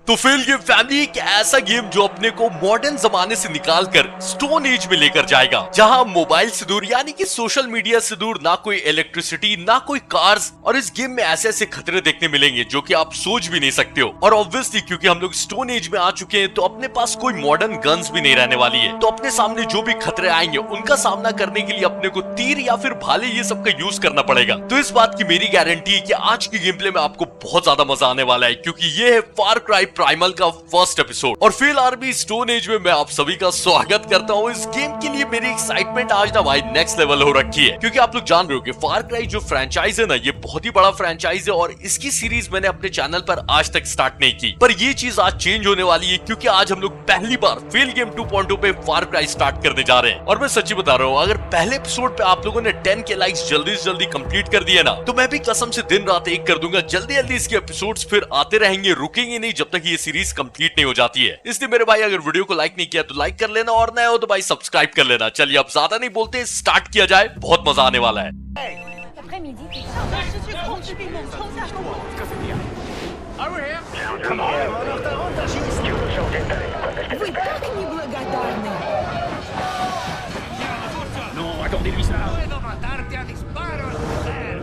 तो fail game family एक ऐसा गेम जो अपने को मॉडर्न जमाने से निकालकर स्टोन एज में लेकर जाएगा, जहां मोबाइल से दूर यानी कि सोशल मीडिया से दूर ना कोई इलेक्ट्रिसिटी ना कोई कार्स, और इस गेम में ऐसे ऐसे खतरे देखने मिलेंगे जो कि आप सोच भी नहीं सकते हो। और ऑब्वियसली क्योंकि हम लोग स्टोन एज में आ चुके हैं तो अपने पास कोई मॉडर्न गन्स भी नहीं रहने वाली है, तो अपने सामने जो भी खतरे आएंगे उनका सामना करने के लिए अपने को तीर या फिर भाले ये सब का यूज करना पड़ेगा। तो इस बात की मेरी गारंटी है कि आज की गेम प्ले में आपको बहुत ज्यादा मजा आने वाला है, क्योंकि ये है फार क्राई प्राइमल का फर्स्ट एपिसोड। और फेल आर्मी स्टोन एज में मैं आप सभी का स्वागत करता हूँ। इस गेम के लिए मेरी एक्साइटमेंट आज ना भाई नेक्स्ट लेवल हो रखी है, क्योंकि आप लोग जान रहे हो कि फार क्राई जो फ्रेंचाइज है ना, ये बहुत ही बड़ा फ्रेंचाइज है और इसकी सीरीज मैंने अपने चैनल पर आज तक स्टार्ट नहीं की। पर ये चीज आज चेंज होने वाली है, क्योंकि आज हम लोग पहली बार फेल गेम 2.0 पे फार क्राई स्टार्ट करने जा रहे हैं। और मैं सच्ची बता रहा हूँ, अगर पहले एपिसोड पे आप लोगों ने 10 के लाइक्स जल्दी से जल्दी कंप्लीट कर दिए ना, तो मैं भी कसम से दिन रात एक कर दूंगा। जल्दी जल्दी इसके एपिसोड्स फिर आते रहेंगे, रुकेंगे नहीं जब तक ये सीरीज कंप्लीट नहीं हो जाती है। इसलिए मेरे भाई अगर वीडियो को लाइक नहीं किया तो लाइक कर लेना, और नए हो तो भाई सब्सक्राइब कर लेना। चलिए अब ज्यादा नहीं बोलते, स्टार्ट किया जाए, बहुत मजा आने वाला है।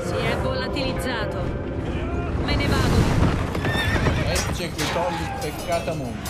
Si è volatilizzato. Me ne vado. Ecce qui togli peccata mondo.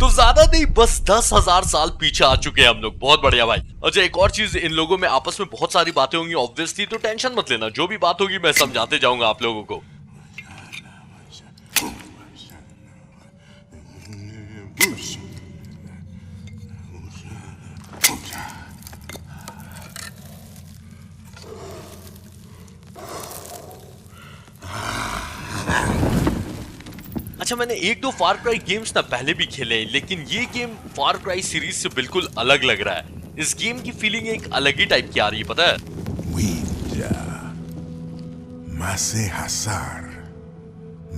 तो ज्यादा नहीं, बस 10,000 साल पीछे आ चुके हैं हम लोग। बहुत बढ़िया भाई। अच्छा एक और चीज, इन लोगों में आपस में बहुत सारी बातें होंगी ऑब्वियसली, तो टेंशन मत लेना, जो भी बात होगी मैं समझाते जाऊंगा आप लोगों को। अच्छा मैंने एक दो फार क्राई गेम्स ना पहले भी खेले, लेकिन ये गेम फार क्राई सीरीज से बिल्कुल अलग लग रहा है। इस गेम की फीलिंग एक अलग ही टाइप की आ रही है, पता है? Winja, Mase Hasar,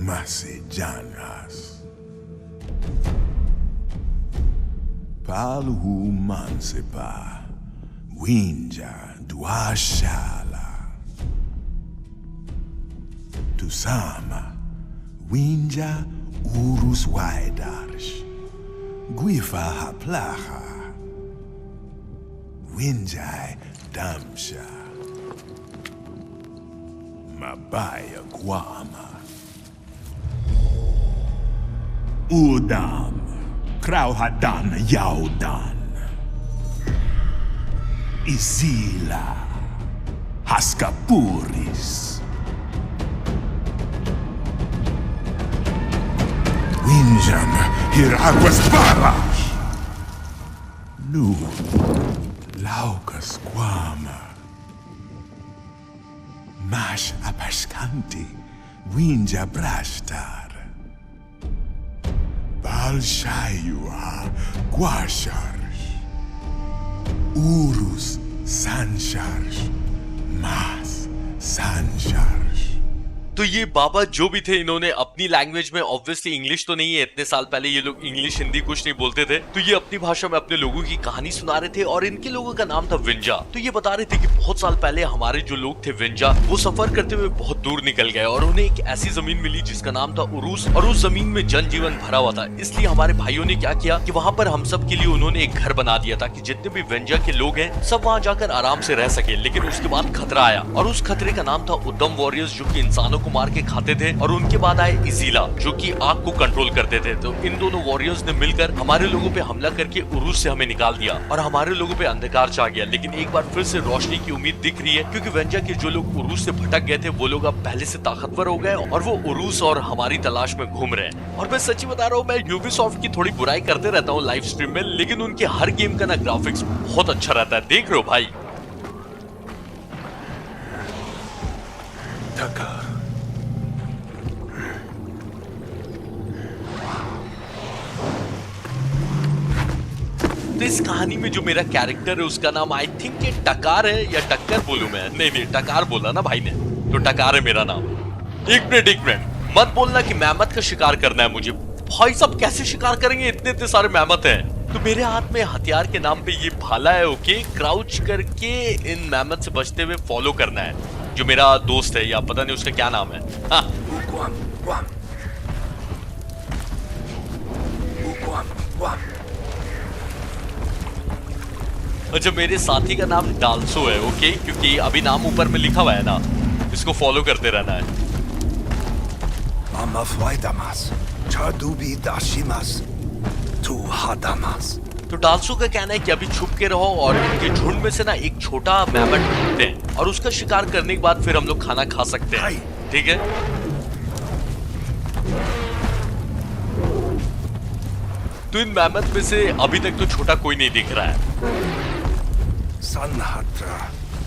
Mase Janas. Palhu Mansepa, Winja Duashala. Tusama, Winja Urus Waidarsh, Guifa Haplaha, Winjai Damsha, Mabaya Guama, Udam, Krauhadan Yaudan, Izila, Haskapuris, Winjam Hiraguas Barash, Nu Laukas Guama, Mash Apashkanti, Winja Brashtar, Balshayua Guasharsh, Urus Sansharsh, Mas Sansharsh. तो ये बाबा जो भी थे, इन्होंने अपनी language में, obviously English तो नहीं है, इतने साल पहले ये लोग इंग्लिश हिंदी कुछ नहीं बोलते थे, तो ये अपनी भाषा में अपने लोगों की कहानी सुना रहे थे। और इनके लोगों का नाम था विंजा। तो ये बता रहे थे कि बहुत साल पहले हमारे जो लोग थे विंजा, वो सफर करते हुए बहुत दूर निकल गए और उन्हें एक ऐसी जमीन मिली जिसका नाम था उरूस, और उस जमीन में जनजीवन भरा हुआ था। इसलिए हमारे भाइयों ने क्या किया कि वहाँ पर हम सब के लिए उन्होंने एक घर बना दिया, ताकि जितने भी विंजा के लोग हैं सब वहाँ जाकर आराम से रह सके। लेकिन उसके बाद खतरा आया, और उस खतरे का नाम था उद्दम वॉरियर्स, जो कि इंसानों को मार के खाते थे। और उनके बाद आए इजीला, जो कि आग को कंट्रोल करते थे। तो इन दोनों वॉरियर्स ने मिलकर हमारे लोगों पे हमला करके उरूस से हमें निकाल दिया, और हमारे लोगों पे अंधकार छा गया। लेकिन एक बार फिर से रोशनी की उम्मीद दिख रही है, क्योंकि वेंजा के जो लोग उरूस से भटक गए थे वो लोग अब पहले से ताकतवर हो गए, और वो उरूस और हमारी तलाश में घूम रहे हैं। और मैं सच्ची बता रहा हूँ, मैं यूबीसॉफ्ट की थोड़ी बुराई करते रहता हूँ लाइव स्ट्रीम में, लेकिन उनके हर गेम का ना ग्राफिक्स बहुत अच्छा रहता है। देख रहे हो भाई? तो इस कहानी में जो मेरा कैरेक्टर है उसका नाम आई थिंक ये टकार है, या टक्कर बोलूं मैं? नहीं टकार बोला ना भाई ने, तो टकार है मेरा नाम। एक मिनट मत बोलना कि मैमथ का शिकार करना है मुझे। भाई साहब कैसे शिकार करेंगे, इतने सारे मैमथ हैं। तो मेरे हाथ में हथियार के नाम पे ये भाला है। ओके, क्राउच करके इन मैमथ से बचते हुए फॉलो करना है। जो मेरा दोस्त है, या पता नहीं उसका क्या नाम है। हाँ। अच्छा, मेरे साथी का नाम डाल्सो है। ओके, क्योंकि अभी नाम ऊपर में लिखा हुआ है ना, इसको फॉलो करते रहना है। तो डाल्सो का कहना है कि अभी छुप के रहो और इनके झुंड में से ना एक छोटा मैमथ ढूंढते हैं और उसका शिकार करने के बाद फिर हम लोग खाना खा सकते हैं। ठीक है। तो इन मैमथ में से अभी तक तो छोटा कोई नहीं दिख रहा है। Sanhatra,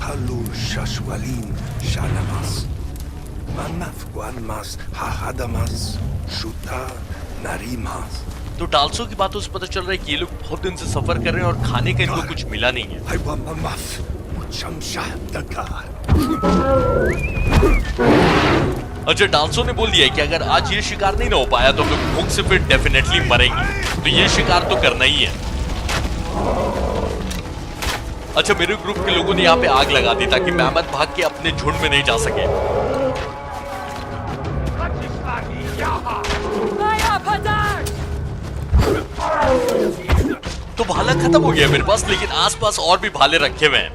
Halu Shashwalin, Shalamas, Manafguanmas, Hahadamas, Shuta, Narimas. तो डाल्सो की बातों से पता चल रहा है कि ये लोग बहुत दिन से सफर कर रहे हैं और खाने का इनको कुछ मिला नहीं है। अच्छा, डाल्सो ने बोल दिया है कि अगर आज ये शिकार नहीं ना हो पाया तो हम लोग भूख से फिर डेफिनेटली मरेंगे, तो ये शिकार तो करना ही है। अच्छा, मेरे ग्रुप के लोगों ने यहाँ पे आग लगा दी ताकि मैमथ भाग के अपने झुंड में नहीं जा सके। तो भाला खत्म हो गया मेरे पास, लेकिन आसपास और भी भाले रखे हुए हैं।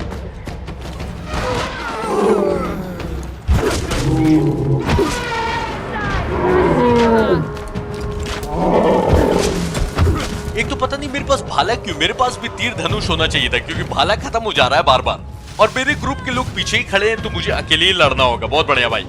एक तो पता नहीं मेरे पास भाला क्यों, मेरे पास भी तीर धनुष होना चाहिए था, क्योंकि भाला खत्म हो जा रहा है बार बार और मेरे ग्रुप के लोग पीछे ही खड़े हैं, तो मुझे अकेले ही लड़ना होगा। बहुत बढ़िया भाई।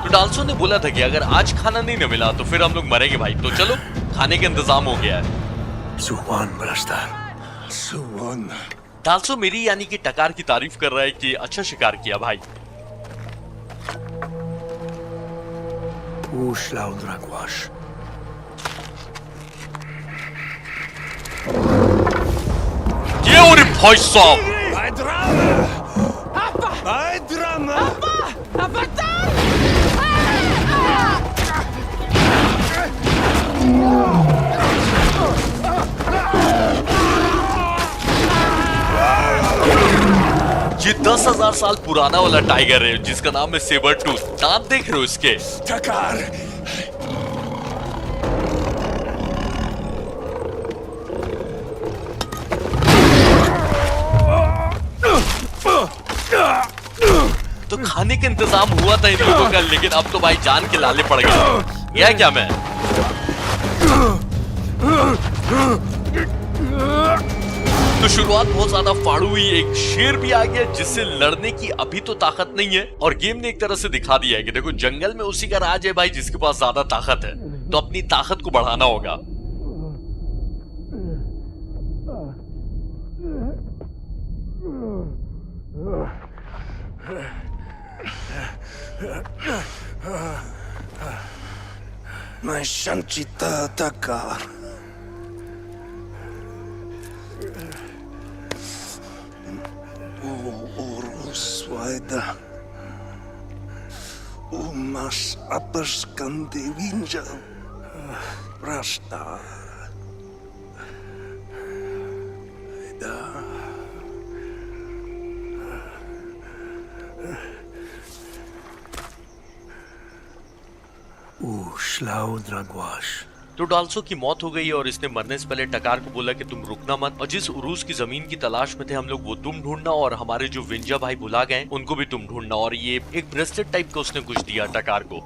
तो डाल्सो ने बोला था कि अगर आज खाना नहीं न मिला तो फिर हम लोग मरेंगे भाई। तो चलो, खाने का इंतजाम हो गया है। Suwan. डाल्सो मेरी यानी कि टकार की तारीफ कर रहा है कि अच्छा शिकार किया भाई। Uslaudragwash. ये और भाई साहब, ये 10,000 साल पुराना वाला टाइगर है जिसका नाम है सेबर टूथ। दांत देख रहे हो इसके? Takar. तो खाने का इंतजाम हुआ था इन लोगों का, लेकिन अब तो भाई जान के लाले पड़ गए। यह क्या मैं? तो शुरुआत बहुत ज्यादा फाड़ू हुई। एक शेर भी आ गया जिससे लड़ने की अभी तो ताकत नहीं है, और गेम ने एक तरह से दिखा दिया है कि देखो जंगल में उसी का राज है भाई जिसके पास ज्यादा ताकत है, तो अपनी ताकत को बढ़ाना होगा। My Shanchita Takar. Uruswaida. Umas Aperskandi Vinja. Rasta. Da. Uslaudragwash. तो डाल्सो की मौत हो गई और इसने मरने से पहले टकार को बोला कि तुम रुकना मत, और जिस उरूस की जमीन की तलाश में थे हम लोग वो तुम ढूंढना, और हमारे जो विंजा भाई बुला गए उनको भी तुम ढूंढना। और ये एक ब्रेसलेट टाइप का उसने कुछ दिया टकार को।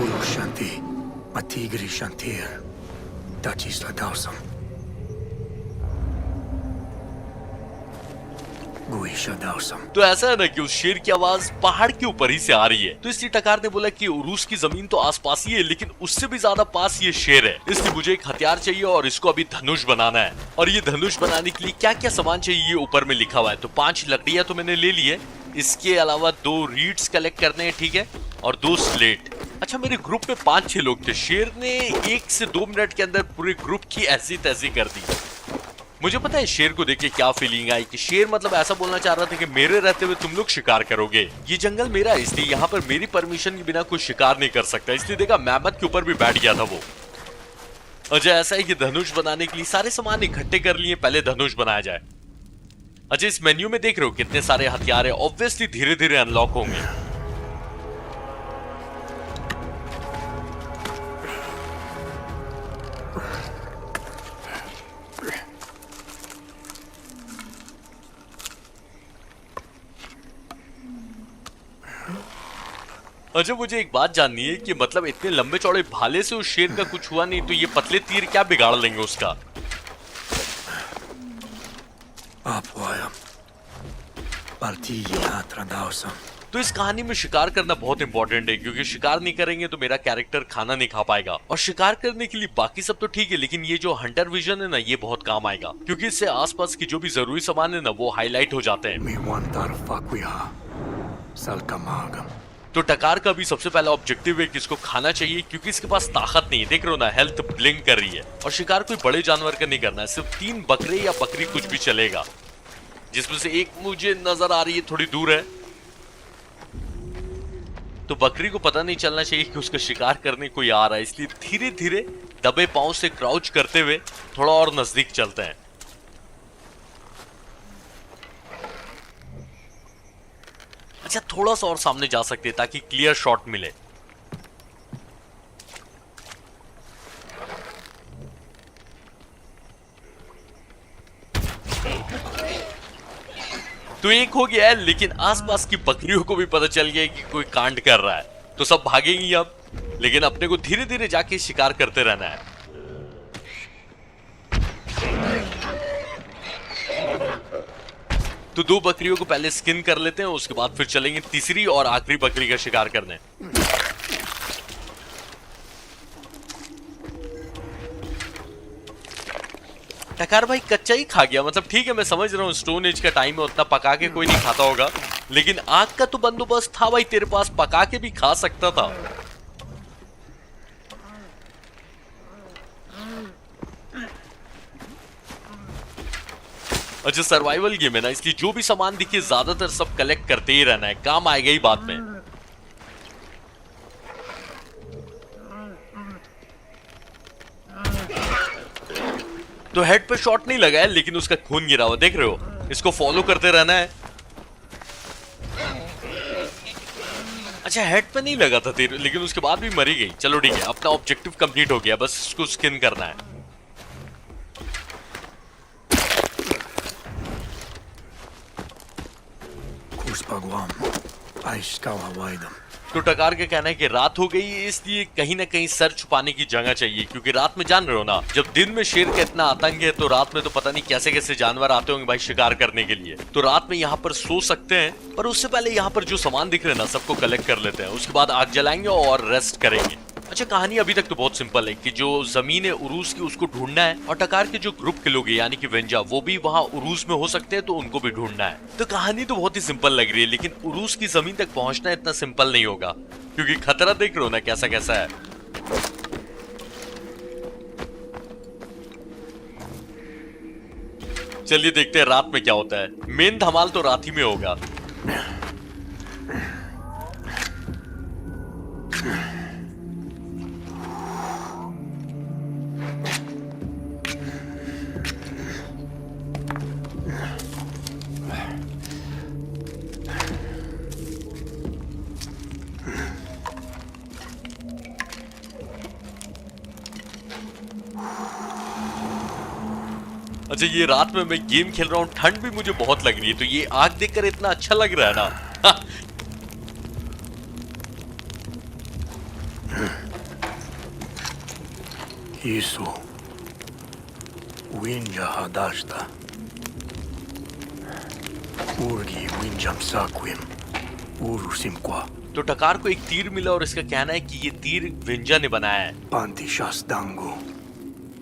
Urushanti. Matigri Shantir. Tachisla Dausam. Guisha Dausam. तो ऐसा है ना कि उस शेर की आवाज पहाड़ के ऊपर ही से आ रही है, तो इसलिए टकार ने बोला कि उरूस की जमीन तो आसपास ही है, लेकिन उससे भी ज्यादा पास ये शेर है, इसलिए मुझे एक हथियार चाहिए और इसको अभी धनुष बनाना है। और ये धनुष बनाने के लिए क्या क्या सामान चाहिए ये ऊपर में लिखा हुआ है। तो 5 लकड़ियां तो मैंने ले ली है, इसके अलावा 2 रीड्स कलेक्ट करने हैं, ठीक है, और 2 स्लेट। अच्छा, मेरे ग्रुप में 5-6 लोग थे। शेर ने 1 से 2 मिनट के अंदर पूरे ग्रुप की ऐसी तैसी कर दी। मुझे पता है शेर को देख के क्या फीलिंग आई कि शेर मतलब ऐसा बोलना चाह रहा था कि मेरे रहते हुए तुम लोग शिकार करोगे। ये जंगल मेरा है, इसलिए यहाँ पर मेरी परमिशन के बिना कोई शिकार नहीं कर सकता। इसलिए देखा, मैमथ के ऊपर भी बैठ गया था वो। अजय, ऐसा है कि धनुष बनाने के लिए सारे सामान इकट्ठे कर लिए, पहले धनुष बनाया जाए। अजय, इस मेन्यू में देख रहे हो कितने सारे हथियार है। ऑब्वियसली धीरे धीरे अनलॉक होंगे। अच्छा, मुझे एक बात जाननी है कि मतलब इतने लंबे चौड़े भाले से उस शेर का कुछ हुआ नहीं, तो ये पतले तीर क्या बिगाड़ लेंगे उसका? तो इस कहानी में शिकार करना बहुत इंपॉर्टेंट है, क्योंकि शिकार नहीं करेंगे तो मेरा कैरेक्टर खाना नहीं खा पाएगा। और शिकार करने के लिए बाकी सब तो ठीक है, लेकिन ये जो हंटर विजन है ना, ये बहुत काम आएगा, क्योंकि इससे आसपास की जो भी जरूरी सामान है ना, वो हाईलाइट हो जाते हैं। तो टकार का भी सबसे पहला ऑब्जेक्टिव है कि इसको खाना चाहिए, क्योंकि इसके पास ताकत नहीं है। देख रहे हो ना, हेल्थ ब्लिंक कर रही है। और शिकार कोई बड़े जानवर का नहीं करना है, सिर्फ 3 बकरे या बकरी कुछ भी चलेगा, जिसमें से एक मुझे नजर आ रही है थोड़ी दूर है। तो बकरी को पता नहीं चलना चाहिए कि उसका शिकार करने कोई आ रहा है, इसलिए धीरे धीरे दबे पांव से क्राउच करते हुए थोड़ा और नजदीक चलते हैं। अच्छा, थोड़ा सा और सामने जा सकते हैं ताकि क्लियर शॉट मिले। तो एक हो गया है, लेकिन आसपास की बकरियों को भी पता चल गया कि कोई कांड कर रहा है, तो सब भागेंगी अब। लेकिन अपने को धीरे धीरे जाके शिकार करते रहना है। तो 2 बकरियों को पहले स्किन कर लेते हैं, उसके बाद फिर चलेंगे तीसरी और आखिरी बकरी का शिकार करने। टकार भाई कच्चा ही खा गया, मतलब ठीक है, मैं समझ रहा हूँ स्टोन एज का टाइम है, उतना पका के कोई नहीं खाता होगा, लेकिन आग का तो बंदोबस्त था भाई तेरे पास, पका के भी खा सकता था। अच्छा, सर्वाइवल गेम है ना, इसलिए जो भी सामान दिखे ज्यादातर सब कलेक्ट करते ही रहना है, काम आएगा ही बाद में। तो हेड पे शॉट नहीं लगा है, लेकिन उसका खून गिरा हुआ देख रहे हो। इसको फॉलो करते रहना है। अच्छा, हेड पे नहीं लगा था तीर, लेकिन उसके बाद भी मरी गई। चलो ठीक है, अपना ऑब्जेक्टिव कंप्लीट हो गया, बस इसको स्किन करना है। तो टकार का कहना है कि रात हो गई है, इसलिए कहीं ना कहीं सर छुपाने की जगह चाहिए, क्योंकि रात में जान रहे हो ना, जब दिन में शेर का इतना आतंक है, तो रात में तो पता नहीं कैसे कैसे जानवर आते होंगे भाई शिकार करने के लिए। तो रात में यहाँ पर सो सकते हैं, पर उससे पहले यहाँ पर जो सामान दिख रहे हैं ना, सबको कलेक्ट कर लेते हैं, उसके बाद आग जलाएंगे और रेस्ट करेंगे। अच्छा, कहानी अभी तक तो बहुत सिंपल है कि जो जमीन है उरूस की, उसको ढूंढना है, और टकार के जो ग्रुप के लोग हैं यानी कि वेंजा, वो भी वहां उरूस में हो सकते हैं, तो उनको भी ढूंढना है। तो कहानी तो बहुत ही सिंपल लग रही है, लेकिन उरूस की जमीन तक पहुंचना इतना सिंपल नहीं होगा, क्योंकि खतरा देख रहे हो ना कैसा कैसा है। चलिए देखते हैं रात में क्या होता है। मेन धमाल तो रात ही में होगा। अच्छा, ये रात में मैं गेम खेल रहा हूँ, ठंड भी मुझे बहुत लग रही है, तो ये आग देखकर इतना अच्छा लग रहा है ना। Isso. Winja hadashta. Urgi winjam saquim. Urusimqua. तो टकार को एक तीर मिला और इसका कहना है कि ये तीर विंजा ने बनाया है। Pantishas dangu.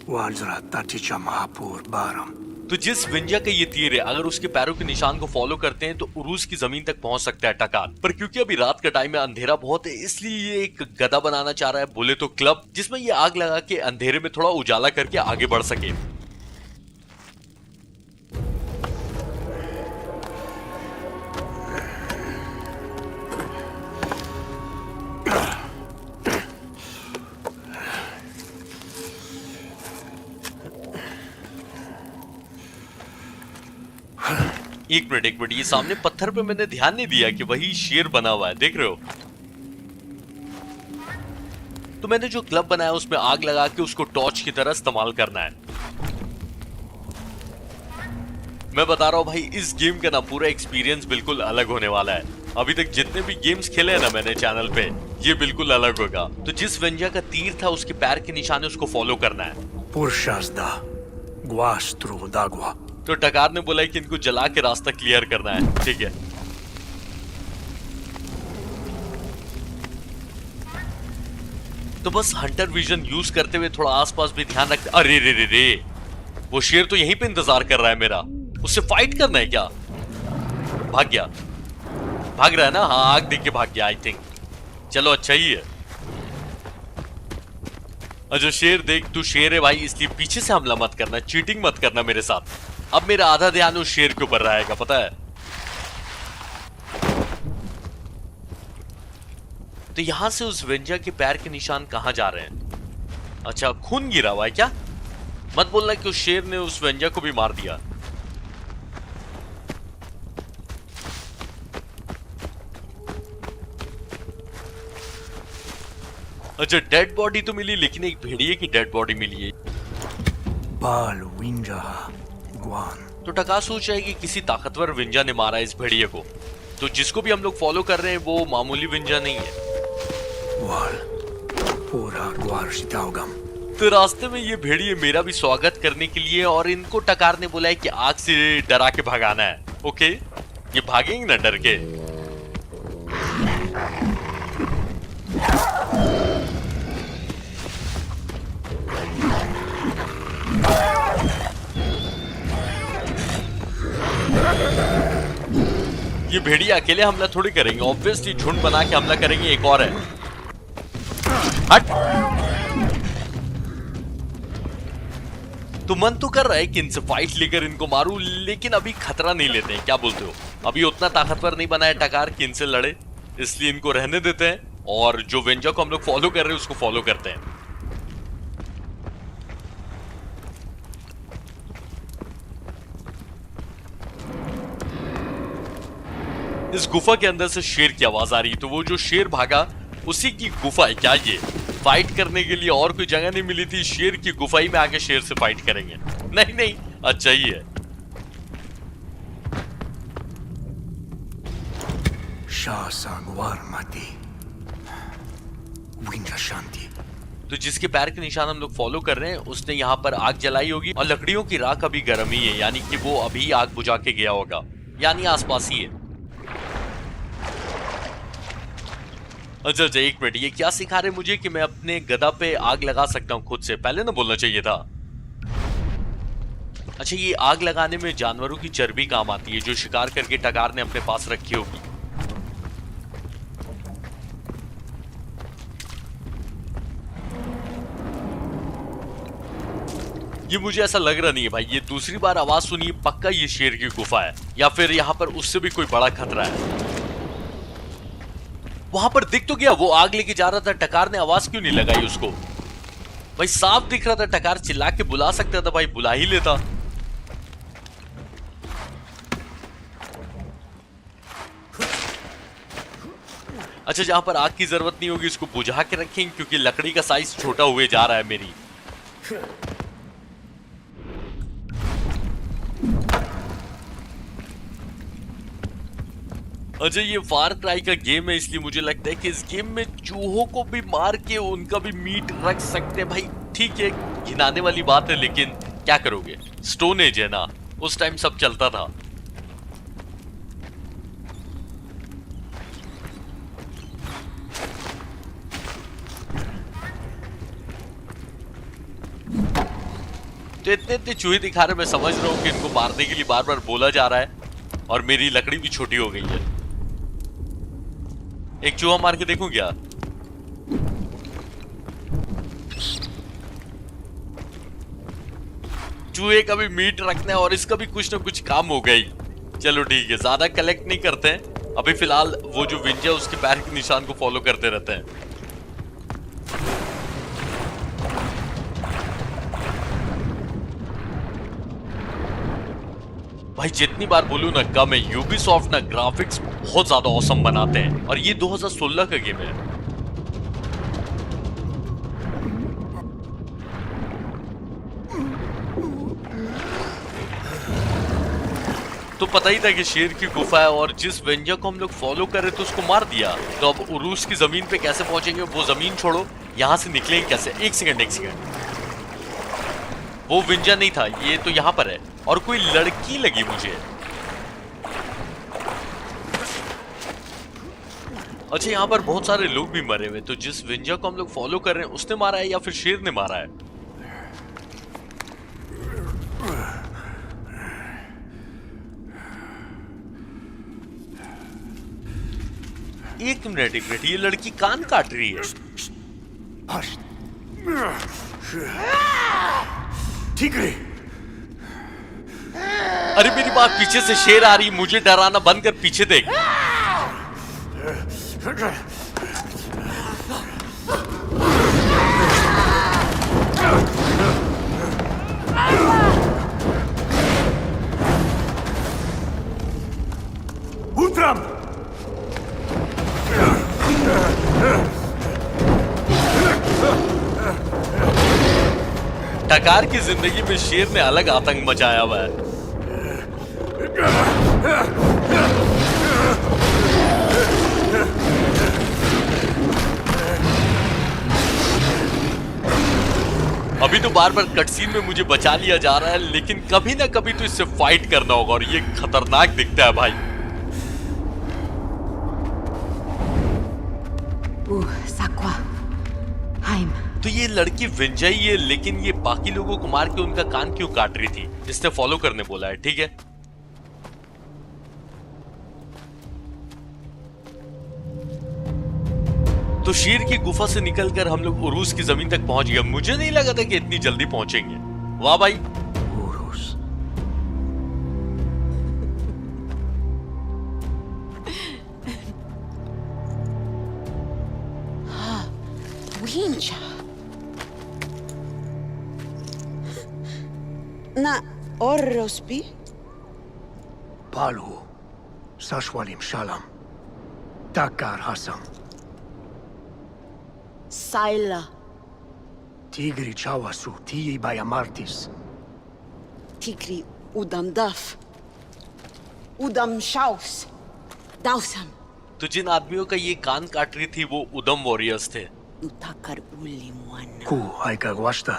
Wajra taticha mahapur baram. तो जिस विंजा का ये तीर है, अगर उसके पैरों के निशान को फॉलो करते हैं तो उरूस की जमीन तक पहुंच सकता है टकार। पर क्योंकि अभी रात का टाइम है, अंधेरा बहुत है, इसलिए ये एक गदा बनाना चाह रहा है, बोले तो क्लब, जिसमें ये आग लगा के अंधेरे में थोड़ा उजाला करके आगे बढ़ सके। एक मिनट, ये सामने पत्थर पे मैंने ध्यान नहीं दिया कि वही शेर बना हुआ है, देख रहे हो? तो मैंने जो क्लब बनाया उसमें आग लगा के उसको टॉर्च की तरह इस्तेमाल करना है। मैं बता रहा हूं भाई, इस गेम का ना पूरा एक्सपीरियंस बिल्कुल अलग होने वाला है। अभी तक जितने भी गेम्स खेले हैं ना मैंने चैनल पे, ये बिल्कुल अलग होगा। तो जिस विंजा का तीर था उसके पैर के निशान है, उसको फॉलो करना है। Purshazda, Guastru d'Agua. तो टकार ने बोला कि इनको जला के रास्ता क्लियर करना है, ठीक है। तो बस हंटर विजन यूज करते हुए थोड़ा आसपास भी ध्यान रखते। अरे रे रे रे, वो शेर तो यहीं पे इंतजार कर रहा है मेरा, उससे फाइट करना है क्या? भाग गया, भाग रहा है ना? हाँ, आग देख के भाग गया आई थिंक। चलो अच्छा ही है। अच्छा शेर देख, तू शेर है भाई, इसलिए पीछे से हमला मत करना, चीटिंग मत करना मेरे साथ। अब मेरा आधा ध्यान उस शेर के ऊपर रहेगा, पता है? तो यहां से उस विंजा के पैर के निशान कहां जा रहे हैं? अच्छा, खून गिरा हुआ है क्या? मत बोलना कि उस शेर ने उस विंजा को भी मार दिया। अच्छा, डेड बॉडी तो मिली, लेकिन एक भेड़िए की डेड बॉडी मिली है। Bal Winja Guan. तो टका सोच रहा है कि किसी ताकतवर विंजा ने मारा इस भेड़िए को। तो जिसको भी हम लोग फॉलो कर रहे हैं वो मामूली विंजा नहीं है। Wal. Pura Guarshitaugam. तो रास्ते में ये भेड़िए मेरा भी स्वागत करने के लिए, और इनको टकार ने बोला है कि आग से डरा के भगाना है। ओके, ये भागेंगे ना डर के? ये भेड़िए अकेले हमला थोड़ी करेंगे, ऑब्वियसली झुंड बना के हमला करेंगे। एक और है, हट। तो मन तो कर रहा है कि इनसे फाइट लेकर इनको मारूं, लेकिन अभी खतरा नहीं लेते हैं, क्या बोलते हो? अभी उतना ताकतवर नहीं बना है टकार कि इनसे लड़े, इसलिए इनको रहने देते हैं और जो विंजा को हम लोग फॉलो कर रहे हैं उसको फॉलो करते हैं। इस गुफा के अंदर से शेर की आवाज आ रही है, तो वो जो शेर भागा उसी की गुफा है क्या? ये फाइट करने के लिए और कोई जगह नहीं मिली थी, शेर की गुफा ही में आके शेर से फाइट करेंगे? नहीं नहीं, अच्छा ही है। Shasa Guarmati. Winja Shanti. तो जिसके पैर के निशान हम लोग फॉलो कर रहे हैं उसने यहाँ पर आग जलाई होगी, और लकड़ियों की राख अभी गर्म ही है, यानी कि वो अभी आग बुझा के गया होगा, यानी आसपास ही है। अच्छा, एक मिनट, ये क्या सिखा रहे मुझे कि मैं अपने गदा पे आग लगा सकता हूँ खुद से? पहले ना बोलना चाहिए था। अच्छा, ये आग लगाने में जानवरों की चर्बी काम आती है जो शिकार करके टकार ने अपने पास रखी होगी। ये मुझे ऐसा लग रहा नहीं है भाई, ये दूसरी बार आवाज सुनी, पक्का ये शेर की गुफा है, या फिर यहाँ पर उससे भी कोई बड़ा खतरा है। वहां पर दिख तो गया, वो आग लेके जा रहा था, टकार ने आवाज क्यों नहीं लगाई उसको? भाई साफ दिख रहा था, टकार चिल्ला के बुला सकता था भाई, बुला ही लेता। अच्छा, जहां पर आग की जरूरत नहीं होगी इसको बुझा के रखेंगे, क्योंकि लकड़ी का साइज छोटा हुए जा रहा है मेरी। अच्छा, ये फार क्राई का गेम है, इसलिए मुझे लगता है कि इस गेम में चूहों को भी मार के उनका भी मीट रख सकते हैं। भाई ठीक है, घिनाने वाली बात है, लेकिन क्या करोगे, स्टोन एज है ना, उस टाइम सब चलता था। तो इतने इतने चूहे दिखा रहे, मैं समझ रहा हूँ कि इनको मारने के लिए बार बार बोला जा रहा है और मेरी लकड़ी भी छोटी हो गई है। एक चूहा मार के देखूं क्या? चूहे का भी मीट रखना है और इसका भी कुछ ना कुछ काम हो गई। चलो ठीक है, ज्यादा कलेक्ट नहीं करते हैं अभी फिलहाल। वो जो विंजा उसके पैर के निशान को फॉलो करते रहते हैं। भाई जितनी बार बोलूं ना कम है, यूबीसॉफ्ट ना ग्राफिक्स बहुत ज्यादा औसम बनाते हैं और ये 2016 का गेम है। तो पता ही था कि शेर की गुफा है और जिस वेंजा को हम लोग फॉलो कर रहे थे उसको मार दिया। तो अब उरूस की जमीन पे कैसे पहुंचेंगे? वो जमीन छोड़ो, यहां से निकलेंगे कैसे? एक सेकंड, वो वेंजा नहीं था, ये तो यहां पर है और कोई लड़की लगी मुझे। अच्छा, यहां पर बहुत सारे लोग भी मरे हुए। तो जिस वेंजा को हम लोग फॉलो कर रहे हैं उसने मारा है या फिर शेर ने मारा है? एक मिनट, ये लड़की कान काट रही है। tigre, अरे मेरी बात, पीछे से शेर आ रही, मुझे डराना बंद कर, पीछे देख। Utram! टकार की जिंदगी में शेर ने अलग आतंक मचाया हुआ है। अभी तो बार बार कटसीन में मुझे बचा लिया जा रहा है, लेकिन कभी ना कभी तो इससे फाइट करना होगा और ये खतरनाक दिखता है भाई। Sakwa. Haim. तो ये लड़की विंजा ही है, लेकिन ये बाकी लोगों को मार के उनका कान क्यों काट रही थी? इसने फॉलो करने बोला है, ठीक है। तो शेर की गुफा से निकलकर हम लोग उरूस की जमीन तक पहुंच गए। मुझे नहीं लगा था कि इतनी जल्दी पहुंचेंगे। वाह भाई। Urus. Winja. Na Orrospi? Palu. Sashwalim Shalam. Takar Hassam. Saila. Tigri Chawasu. Tii Bayamartis. Tigri Udam Daf. Udam Shaus. Dausam. तो जिन आदमियों का ये कान काट रही थी वो उदम वॉरियर्स थे। Utakar Ulimuana. Ku Aika Gwashta.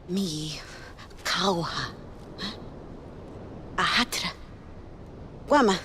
Mi Kauha. Ahatra. Guama.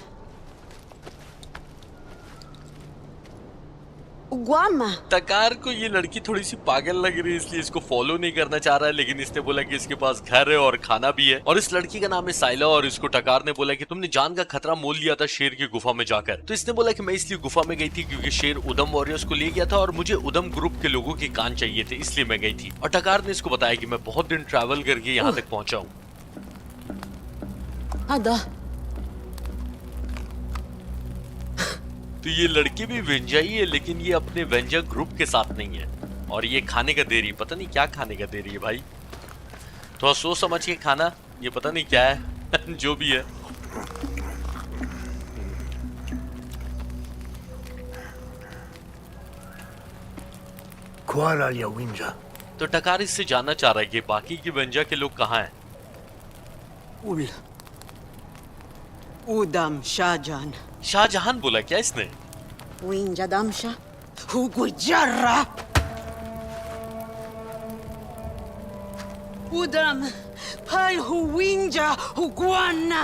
Guama. तकार को ये लड़की थोड़ी सी पागल लग रही है, इसलिए इसको फॉलो नहीं करना चाह रहा है, लेकिन इसने बोला कि इसके पास घर है और खाना भी है और इस लड़की का नाम है साइला। और इसको टकार ने बोला कि तुमने जान का खतरा मोल लिया था शेर की गुफा में जाकर। तो इसने बोला कि मैं इसलिए गुफा में गई थी क्योंकि शेर उदम वॉरियर्स को ले गया था और मुझे उदम ग्रुप के लोगों के कान चाहिए थे, इसलिए मैं गई थी। और टकार ने इसको बताया कि मैं बहुत दिन ट्रैवल करके यहाँ तक पहुंचा हूँ। Ada. तो ये लड़की भी वेंजा ही है, लेकिन ये अपने वेंजा ग्रुप के साथ नहीं है और ये खाने का दे रही है। पता नहीं क्या खाने का दे रही है भाई, थोड़ा सोच समझ के खाना। ये पता नहीं क्या है जो भी है। Kuala ya Winja. तो टकार इससे जानना चाह रहा है कि बाकी के वेंजा के लोग कहाँ हैं। Ul. Udam Shajan. शाहजहान बोला क्या इसने? Winja Damsha. Hugujarra. Udam. Pal Huwinja Huguana.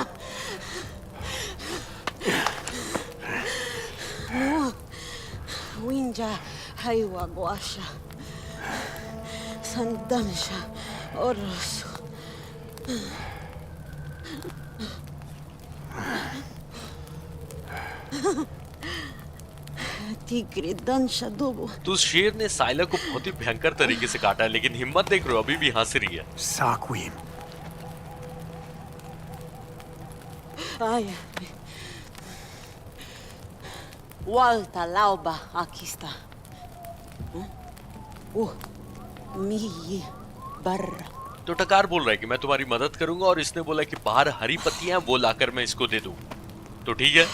Winja, Haiwa Guasha, Sandansha, Orosu. Tigre Dansha Dubu. तो उस शेर ने साइला को बहुत ही भयंकर तरीके से काटा, लेकिन हिम्मत देख रहे हो अभी भी हंस रही है। Saquim. Ai. Walta Lauba, aqui está. Mi barra. तो टकार बोल रहा है कि मैं तुम्हारी मदद करूंगा, और इसने बोला कि बाहर हरी पत्तियां वो लाकर मैं इसको दे दूं। तो ठीक है।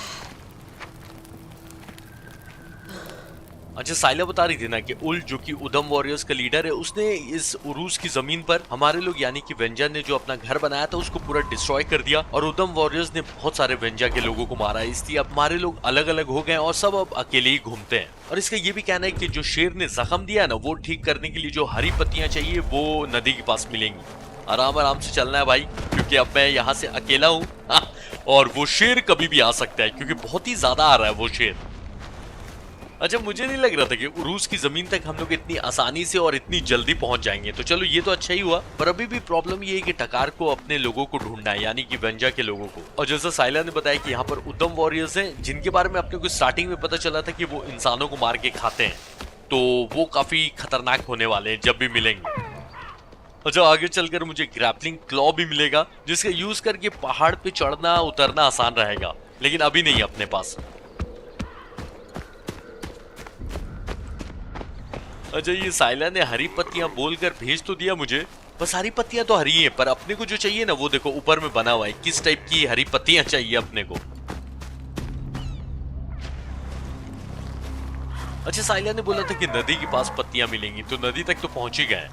अच्छा, साइला बता रही थी ना कि उल जो कि उदम वॉरियर्स का लीडर है, उसने इस उरूस की जमीन पर हमारे लोग यानी कि वेंजा ने जो अपना घर बनाया था उसको पूरा डिस्ट्रॉय कर दिया, और उदम वॉरियर्स ने बहुत सारे वेंजा के लोगों को मारा। इसलिए अब हमारे लोग अलग अलग हो गए और सब अब अकेले ही घूमते हैं। और इसका ये भी कहना है कि जो शेर ने जख्म दिया ना, वो ठीक करने के लिए जो हरी पत्तियां चाहिए वो नदी के पास मिलेंगी। आराम आराम से चलना है भाई, क्योंकि अब मैं यहाँ से अकेला हूँ और वो शेर कभी भी आ सकता है, क्योंकि बहुत ही ज्यादा आ रहा है वो शेर। अच्छा, मुझे नहीं लग रहा था कि उरूस की जमीन तक हम लोग इतनी आसानी से और इतनी जल्दी पहुंच जाएंगे। तो चलो, ये तो अच्छा ही हुआ, पर अभी भी प्रॉब्लम ये है कि टकार को अपने लोगों को ढूंढना है, यानी कि वेंजा के लोगों को। और जैसा साइला ने बताया कि यहाँ पर उदम वॉरियर्स हैं, जिनके बारे में अपने को स्टार्टिंग में पता चला था कि वो इंसानों को मार के खाते हैं, तो वो काफी खतरनाक होने वाले हैं जब भी मिलेंगे। अच्छा, आगे चलकर मुझे ग्रैपलिंग क्लॉ भी मिलेगा, जिसका यूज करके पहाड़ पे चढ़ना उतरना आसान रहेगा, लेकिन अभी नहीं अपने पास। अच्छा, ये साइला ने हरी पत्तियां बोलकर भेज तो दिया मुझे, बस हरी पत्तियां तो हरी हैं, पर अपने को जो चाहिए ना वो देखो ऊपर में बना हुआ है, किस टाइप की हरी पत्तियां चाहिए अपने को। अच्छा, साइला ने बोला था कि नदी के पास पत्तियां मिलेंगी, तो नदी तक तो पहुंच ही गए।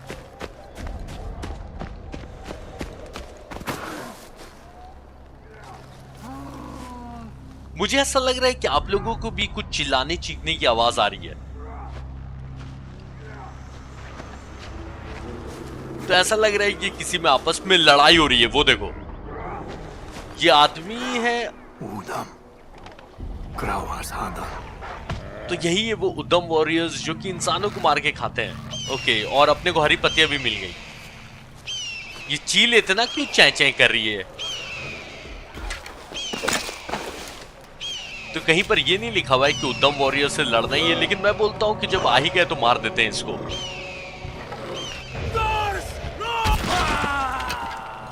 मुझे ऐसा लग रहा है कि आप लोगों को भी कुछ चिल्लाने चीखने की आवाज आ रही है, तो ऐसा लग रहा है कि किसी में आपस में लड़ाई हो रही है। वो देखो, ये आदमी है Udam. Grauas Hadam. तो यही है वो उदम वॉरियर्स जो कि इंसानों को मार के खाते हैं। ओके, और अपने को हरी पत्तियां भी मिल गई। ये चील इतना क्यों चैं चैं कर रही है? तो कहीं पर ये नहीं लिखा हुआ है कि उदम वॉरियर से लड़ना ही है, लेकिन मैं बोलता हूं कि जब आ ही गए तो मार देते हैं इसको।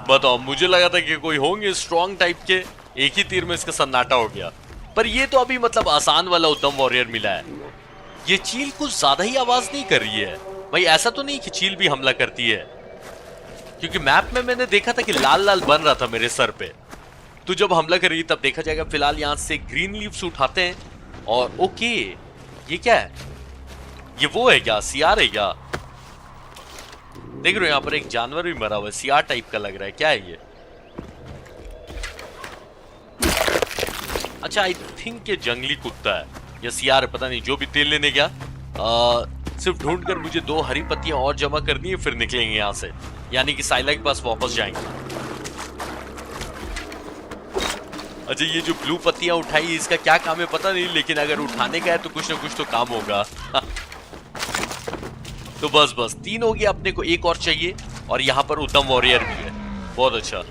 बताओ, मुझे लगा था कि कोई होंगे स्ट्रॉन्ग टाइप के, एक ही तीर में इसका सन्नाटा हो गया। पर ये तो अभी मतलब आसान वाला उदम वॉरियर मिला है। ये चील कुछ ज्यादा ही आवाज नहीं कर रही है भाई। ऐसा तो नहीं कि चील भी हमला करती है, क्योंकि मैप में मैंने देखा था कि लाल लाल बन रहा था मेरे सर पे, तो जब हमला करेगी तब देखा जाएगा। फिलहाल यहाँ से ग्रीन लीव्स उठाते हैं, और ओके, ये क्या है? ये वो है क्या? सियार है क्या? देख रहे हो यहाँ पर एक जानवर भी मरा हुआ है, सियार टाइप का लग रहा है। क्या है ये? अच्छा, आई थिंक ये जंगली कुत्ता है या सियार है, पता नहीं। जो भी तेल लेने गया, सिर्फ ढूंढकर मुझे 2 हरी पत्तियां और जमा करनी है, फिर निकलेंगे यहाँ से, यानी कि साइला के पास वापस जाएंगे। अच्छा, ये जो ब्लू पत्तियां उठाई, इसका क्या काम है पता नहीं, लेकिन अगर उठाने का है तो कुछ ना कुछ तो काम होगा। तो बस 3 हो गया, अपने को एक और चाहिए, और यहाँ पर उदम वॉरियर भी है। बहुत अच्छा।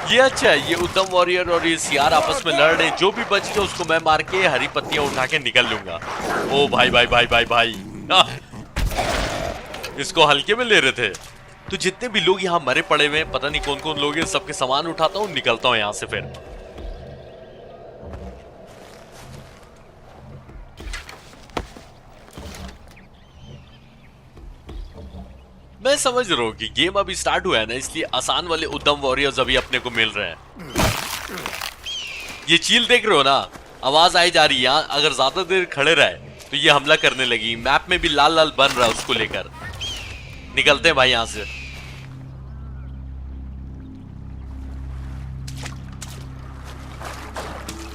ये अच्छा है, ये उदम वॉरियर और ये सियार आपस में लड़ रहे। जो भी बच गया उसको मैं मार के हरी पत्तियां उठा के निकल लूंगा। ओ भाई भाई भाई भाई भाई, इसको हल्के में ले रहे थे। तो जितने भी लोग यहाँ मरे पड़े हुए हैं, पता नहीं कौन कौन लोग हैं, सबके सामान उठाता हूँ, निकलता हूँ यहाँ से। फिर मैं समझ रहा हूँ कि गेम अभी स्टार्ट हुआ है ना, इसलिए आसान वाले उदम वॉरियर्स अभी अपने को मिल रहे हैं। ये चील देख रहे हो ना, आवाज आई जा रही है। यहाँ अगर ज्यादा देर खड़े रहे तो ये हमला करने लगी। मैप में भी लाल लाल बन रहा है, उसको लेकर निकलते हैं भाई यहाँ से।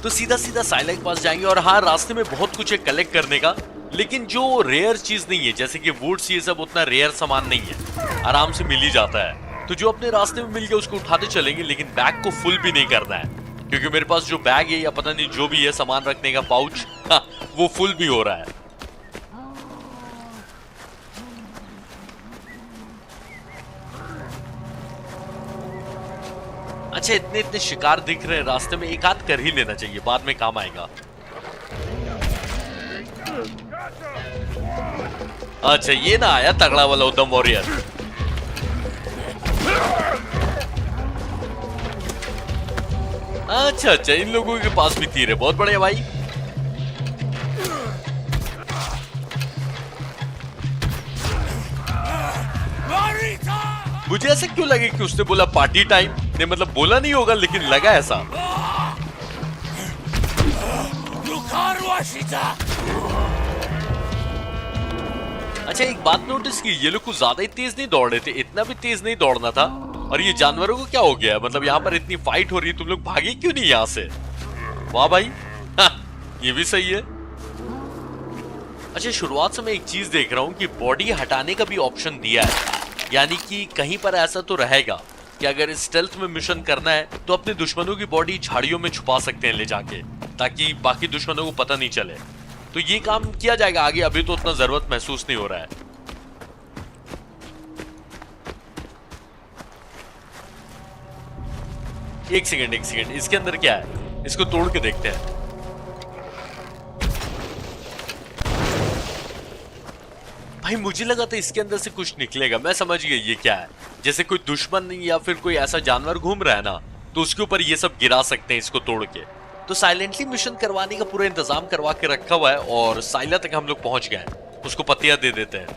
तो सीधा सीधा साइला के पास जाएंगे, और हाँ, रास्ते में बहुत कुछ है कलेक्ट करने का, लेकिन जो रेयर चीज नहीं है जैसे कि वुड्स ये सब उतना रेयर सामान नहीं है, आराम से मिल ही जाता है। तो जो अपने रास्ते में मिल गया उसको उठाते चलेंगे, लेकिन बैग को फुल भी नहीं करना है, क्योंकि मेरे पास जो बैग है या पता नहीं जो भी है सामान रखने का पाउच, वो फुल भी हो रहा है। अच्छा, इतने इतने शिकार दिख रहे हैं रास्ते में, एक आध कर ही लेना चाहिए, बाद में काम आएगा। अच्छा, ये ना आया तगड़ा वाला उदम वॉरियर। अच्छा अच्छा, इन लोगों के पास भी तीर है, बहुत बढ़िया भाई। मुझे ऐसे क्यों लगे कि उसने बोला पार्टी टाइम, ने मतलब बोला नहीं होगा लेकिन लगा ऐसा। अच्छा, एक बात नोटिस की, ये लोग कुछ ज्यादा ही तेज नहीं दौड़ रहे थे, इतना भी तेज नहीं दौड़ना था। और ये जानवरों को क्या हो गया, मतलब यहाँ पर इतनी फाइट हो रही है, तुम लोग भागे क्यों नहीं यहाँ से? वाह भाई, ये भी सही है। अच्छा, शुरुआत से मैं एक चीज देख रहा हूँ कि बॉडी हटाने का भी ऑप्शन दिया है, यानी कि कहीं पर ऐसा तो रहेगा कि अगर स्टेल्थ में मिशन करना है तो अपने दुश्मनों की बॉडी झाड़ियों में छुपा सकते हैं ले जाके, ताकि बाकी दुश्मनों को पता नहीं चले। तो ये काम किया जाएगा आगे, अभी तो उतना जरूरत महसूस नहीं हो रहा है। एक सेकंड, इसके अंदर क्या है, इसको तोड़ के देखते हैं। भाई मुझे लगा था इसके अंदर से कुछ निकलेगा, मैं समझ गया ये क्या है, जैसे कोई दुश्मन या फिर कोई ऐसा जानवर घूम रहा है ना, तो उसके ऊपर ये सब गिरा सकते हैं इसको तोड़ के। तो साइलेंटली मिशन करवाने का पूरा इंतजाम करवा के रखा हुआ है, और साइला तक हम लोग पहुंच गए, उसको पत्तियां दे देते हैं।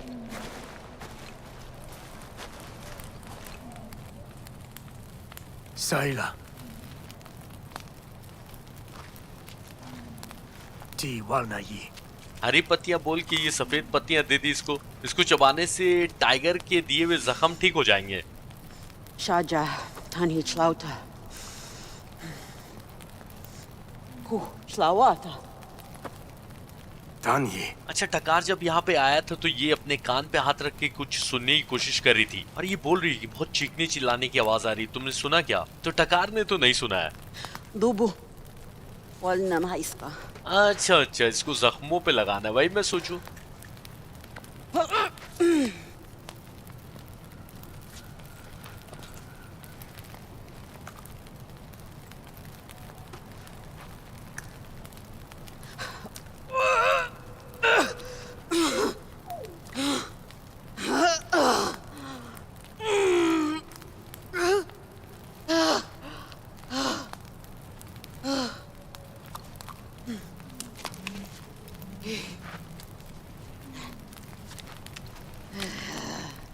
साइला टी वालना ये हरी पत्तियां बोल के ये सफेद पत्तियां दे दी इसको। इसको चबाने से टाइगर के दिए हुए जख्म ठीक हो जाएंगे। Shaja, Tani Schlauta. Schlauata. तान ये अच्छा, टकार जब यहाँ पे आया था तो ये अपने कान पे हाथ रख के कुछ सुनने की कोशिश कर रही थी, और ये बोल रही है कि बहुत चीखने चिल्लाने की आवाज आ रही, तुमने सुना क्या? तो टकार ने तो नहीं सुना है। Dubu. Walna Maiska. अच्छा अच्छा, इसको जख्मों पे लगाना है, भाई मैं सोचूं।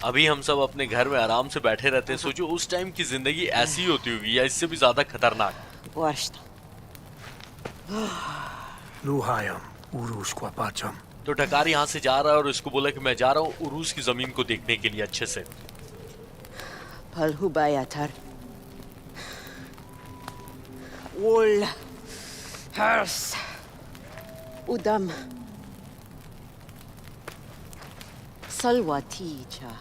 अभी हम सब अपने घर में आराम से बैठे रहते हैं, सोचो उस टाइम की जिंदगी ऐसी होती होगी या इससे भी ज्यादा खतरनाक। Borscht. लुहायम उरूस को पाचम। तो टकार यहाँ से जा रहा है और इसको बोला कि मैं जा रहा हूँ उरूस की जमीन को देखने के लिए अच्छे से। Palhubayatar. Wool. Hers. Udam. Salwatija.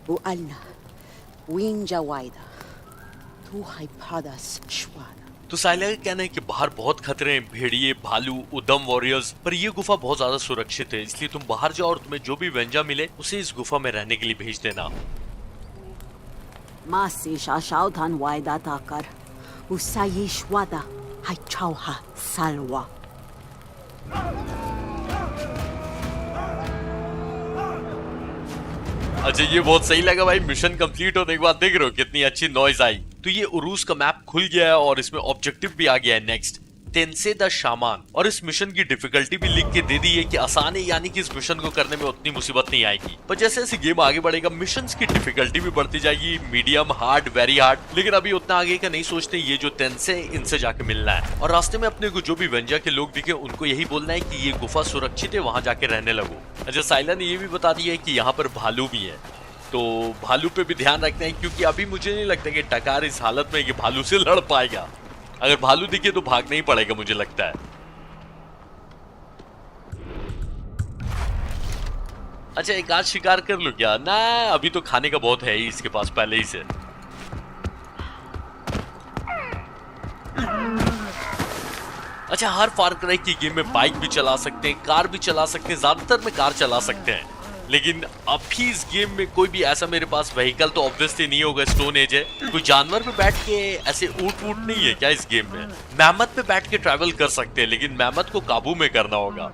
Ualna. Winja Waida. Tu Hypadas Shwana. तो साइला का कहना है कि बाहर बहुत खतरे हैं, भेड़िए, भालू, उदम वॉरियर्स, पर ये गुफा बहुत ज्यादा सुरक्षित है, इसलिए तुम बाहर जाओ और तुम्हें जो भी व्यंजा मिले उसे इस गुफा में रहने के लिए भेज देना। Masi Shashautan Waida Takar. Usayish Wada. Haichauha Salwa. अच्छा, ये बहुत सही लगा भाई। मिशन कंप्लीट होने के बाद देख रहे हो कितनी अच्छी नॉइज आई। तो ये उरूस का मैप खुल गया है और इसमें ऑब्जेक्टिव भी आ गया है, नेक्स्ट तेंसे द शामान, और इस मिशन की डिफिकल्टी भी लिख के दे दी है कि आसान है, यानी कि इस मिशन को करने में उतनी मुसीबत नहीं आएगी। पर जैसे जैसे गेम आगे बढ़ेगा मिशंस की डिफिकल्टी भी बढ़ती जाएगी, मीडियम, हार्ड, वेरी हार्ड। लेकिन अभी उतना आगे का नहीं सोचते, ये जो तेंसे इनसे जाके मिलना है, और रास्ते में अपने को जो भी व्यंजा के लोग दिखे उनको यही बोलना है कि ये गुफा सुरक्षित है, वहां जाके रहने लगो। अच्छा, साइला ने ये भी बता दिया है कि यहाँ पर भालू भी है, तो भालू पे भी ध्यान रखना है, क्योंकि अभी मुझे नहीं लगता कि टकार इस हालत में कि भालू से लड़ पाएगा। अगर भालू दिखे तो भागना ही पड़ेगा मुझे लगता है। अच्छा एक आध शिकार कर लूं क्या? ना अभी तो खाने का बहुत है ही इसके पास पहले ही से। अच्छा हर फार क्राई की गेम में बाइक भी चला सकते हैं, कार भी चला सकते हैं, ज्यादातर में कार चला सकते हैं, लेकिन अभी इस गेम में कोई भी ऐसा मेरे पास व्हीकल तो ऑब्वियसली नहीं होगा, स्टोन एज है। कोई जानवर पे बैठ के ऐसे ऊंट वूट नहीं है क्या इस गेम में? मैमथ पे बैठ के ट्रैवल कर सकते हैं, लेकिन मैमथ को काबू में करना होगा।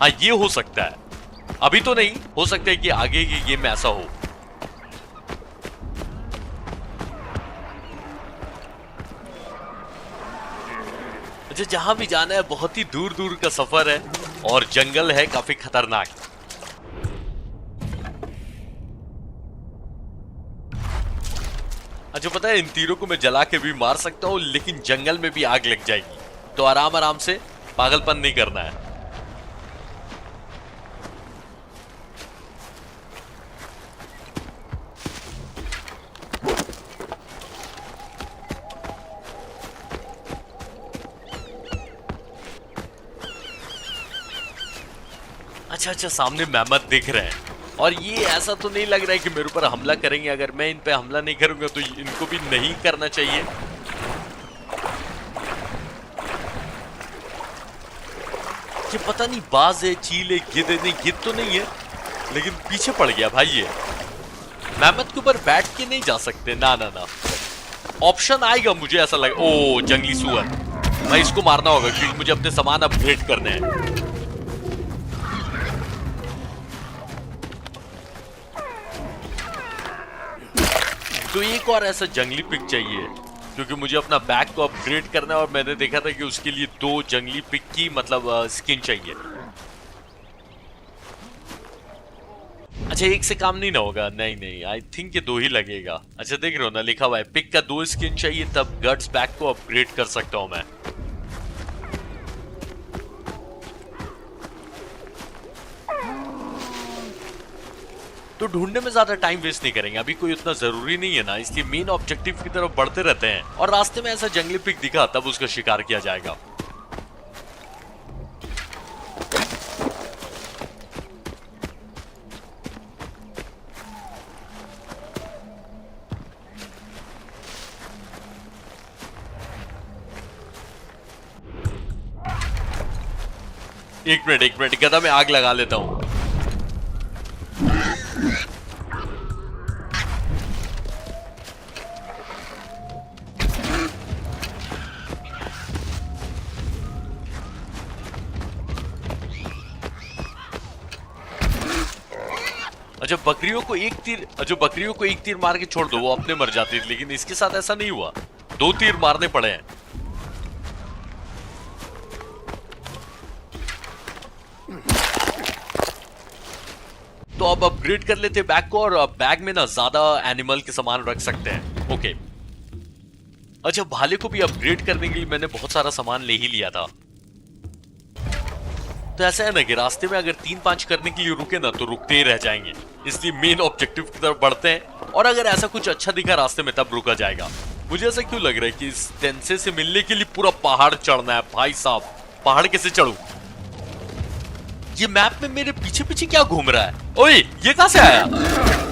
हाँ ये हो सकता है, अभी तो नहीं, हो सकता है कि आगे की गेम में ऐसा हो। अच्छा जहां भी जाना है बहुत ही दूर दूर का सफर है और जंगल है काफी खतरनाक। अच्छा पता है इन तीरों को मैं जला के भी मार सकता हूं, लेकिन जंगल में भी आग लग जाएगी, तो आराम आराम से, पागलपन नहीं करना है। अच्छा सामने मैमथ दिख रहे हैं और ये ऐसा तो नहीं लग रहा है कि मेरे ऊपर हमला करेंगे। अगर मैं इन पे हमला नहीं करूंगा तो इनको भी नहीं करना चाहिए। ये पता नहीं बाज है, चील है, गिद्ध है, नहीं गिद्ध तो नहीं है, लेकिन पीछे पड़ गया भाई ये। मैमथ के ऊपर बैठ के नहीं जा सकते, ना ना ना, ऑप्शन आएगा मुझे ऐसा लगा। ओ जंगली सुअर, भाई इसको मारना होगा क्योंकि मुझे अपने सामान अपग्रेड करने हैं। तो एक और ऐसा जंगली पिग चाहिए क्योंकि मुझे अपना बैग को अपग्रेड करना है और मैंने देखा था कि उसके लिए 2 जंगली पिग की मतलब स्किन चाहिए। अच्छा एक से काम नहीं ना होगा, नहीं नहीं, आई थिंक ये 2 ही लगेगा। अच्छा देख रहे हो ना लिखा हुआ है पिग का 2 स्किन चाहिए, तब गट्स बैग को अपग्रेड कर सकता हूं मैं। तो ढूंढने में ज्यादा टाइम वेस्ट नहीं करेंगे, अभी कोई उतना जरूरी नहीं है ना, इसलिए मेन ऑब्जेक्टिव की तरफ बढ़ते रहते हैं और रास्ते में ऐसा जंगली पिग दिखा तब उसका शिकार किया जाएगा। एक मिनट गदा में आग लगा लेता हूं। अच्छा बकरियों को एक तीर मार के छोड़ दो, वो अपने मर जाती थी, लेकिन इसके साथ ऐसा नहीं हुआ, 2 तीर मारने पड़े हैं। तो अब अपग्रेड कर लेते हैं बैग को और बैग में ना ज्यादा एनिमल के सामान रख सकते हैं। ओके अच्छा भाले को भी अपग्रेड करने के लिए मैंने बहुत सारा सामान ले ही लिया था। तो ऐसा है ना कि रास्ते में अगर 3-5 करने के लिए रुके ना तो रुकते ही रह जाएंगे, इसलिए मेन ऑब्जेक्टिव की तरफ बढ़ते हैं और अगर ऐसा कुछ अच्छा दिखा रास्ते में तब रुका जाएगा। मुझे ऐसा क्यों लग रहा है कि इस टेंसे से मिलने के लिए पूरा पहाड़ चढ़ना है। भाई साहब पहाड़ कैसे चढ़ूं? ये मैप में मेरे पीछे पीछे क्या घूम रहा है? ओए ये कहां से आया?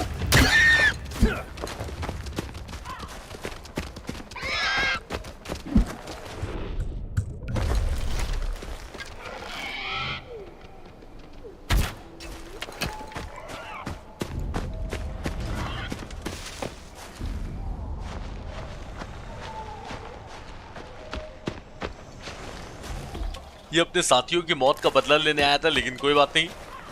ये अपने साथियों की मौत का बदला लेने आया था, लेकिन कोई बात नहीं।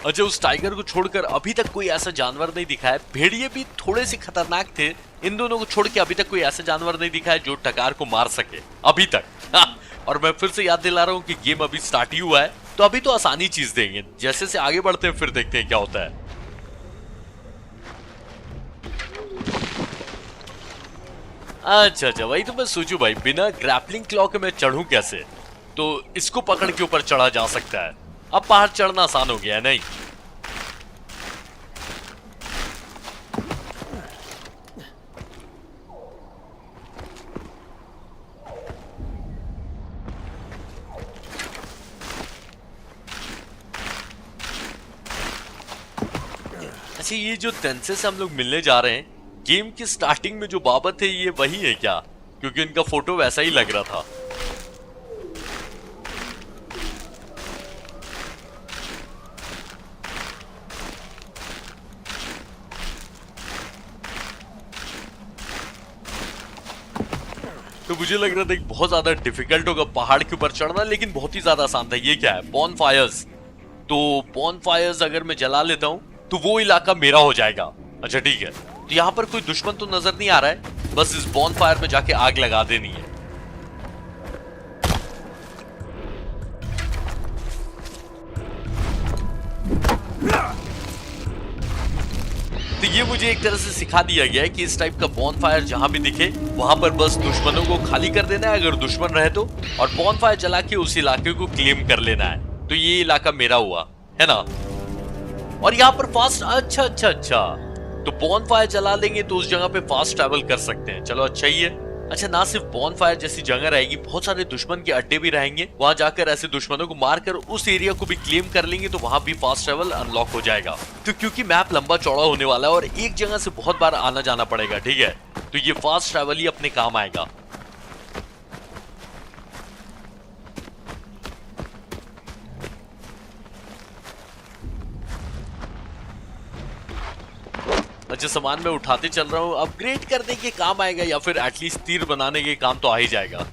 अच्छा उस टाइगर को छोड़कर अभी तक कोई ऐसा जानवर नहीं दिखा है। भेड़िए भी थोड़े से खतरनाक थे, इन दोनों को छोड़ के अभी तक कोई ऐसा जानवर नहीं दिखा है जो टकार को मार सके अभी तक। और मैं फिर से याद दिला रहा हूँ कि गेम अभी स्टार्ट ही हुआ है, तो अभी तो आसानी चीज देंगे, जैसे से आगे बढ़ते हैं फिर देखते हैं क्या होता है। अच्छा वही तो मैं सोचूं भाई, बिना ग्रैपलिंग क्लॉ के मैं चढ़ूं कैसे? तो इसको पकड़ के ऊपर चढ़ा जा सकता है। अब पहाड़ चढ़ना आसान हो गया है नहीं? अच्छा, ये जो तेंसे से हम लोग मिलने जा रहे हैं, गेम की स्टार्टिंग में जो बाबत है ये वही है क्या? क्योंकि इनका फोटो वैसा ही लग रहा था। तो मुझे लग रहा था एक बहुत ज्यादा डिफिकल्ट होगा पहाड़ के ऊपर चढ़ना, लेकिन बहुत ही ज्यादा आसान था। ये क्या है? बॉन फायर्स। तो बॉन फायर्स अगर मैं जला लेता हूं तो वो इलाका मेरा हो जाएगा। अच्छा ठीक है, तो यहाँ पर कोई दुश्मन तो नजर नहीं आ रहा है, बस इस बॉन फायर में जाके आग लगा देनी है। तो ये मुझे एक तरह से सिखा दिया गया है कि इस टाइप का बॉन फायर जहां भी दिखे वहां पर बस दुश्मनों को खाली कर देना है अगर दुश्मन रहे तो, और बॉन फायर जला के उस इलाके को क्लेम कर लेना है। तो ये इलाका मेरा हुआ है ना। और यहाँ पर फास्ट, अच्छा अच्छा अच्छा, तो बॉन फायर जला लेंगे तो उस जगह पे फास्ट ट्रैवल कर सकते हैं। चलो अच्छा ही है। अच्छा, ना सिर्फ बॉन फायर जैसी जगह रहेगी, बहुत सारे दुश्मन के अड्डे भी रहेंगे, वहां जाकर ऐसे दुश्मनों को मारकर उस एरिया को भी क्लेम कर लेंगे तो वहां भी फास्ट ट्रैवल अनलॉक हो जाएगा। तो क्योंकि मैप लंबा चौड़ा होने वाला है और एक जगह से बहुत बार आना जाना पड़ेगा, ठीक है, तो ये फास्ट ट्रैवल ही अपने काम आएगा। अच्छा, सामान में उठाते चल रहा हूं, अपग्रेड करने के काम आएगा या फिर एटलीस्ट तीर बनाने के काम तो आ ही जाएगा।